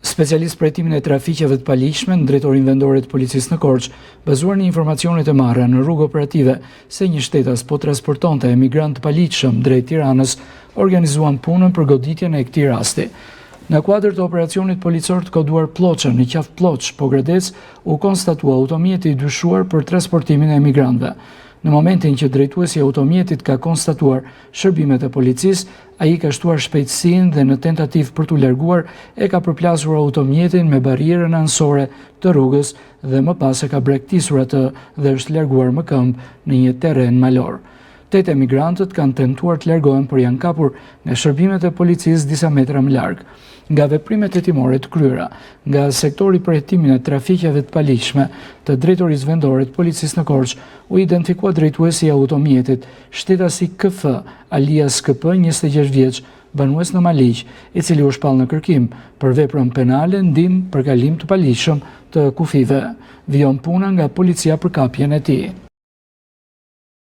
Specialist për hetimin e trafiqeve të paligjshme në Drejtorinë Vendore të Policisë në Korçë, bazuar në informacionet e marra në rrugë operative se një shtetas po transportonte emigrant të paligjshëm drejt Tiranës, organizuan punën për goditjen e këtij rasti. Në kuadër të operacionit policor të koduar Ploçë në qafë Ploçë, Pogradec, u konstatua automjeti i dyshuar për transportimin e emigrantëve. Në momentin që drejtuesi i automjetit ka konstatuar shërbimet e policisë, ai ka shtuar shpejtësinë dhe në tentativë për t'u larguar e ka përplasur automjetin me barierën anësore të rrugës dhe më pas e ka brektisur atë dhe është larguar më këmbë në një terren malor. 8 emigrantët kanë tentuar të largohen, por janë kapur nga shërbimet e policisë disa metra më larg. Nga veprimet hetimore të kryera nga sektori për hetimin e trafiqeve të paligjshme të Drejtorisë Vendore të Policisë në Korçë, u identifikua drejtuesi i automjetit, shtetasi KF alias KP, 26 vjeç, banues në Maligj, i cili u shpall në kërkim për veprën penale ndihmë për kalim të paligjshëm të kufive. Vijon puna nga policia për kapjen e tij.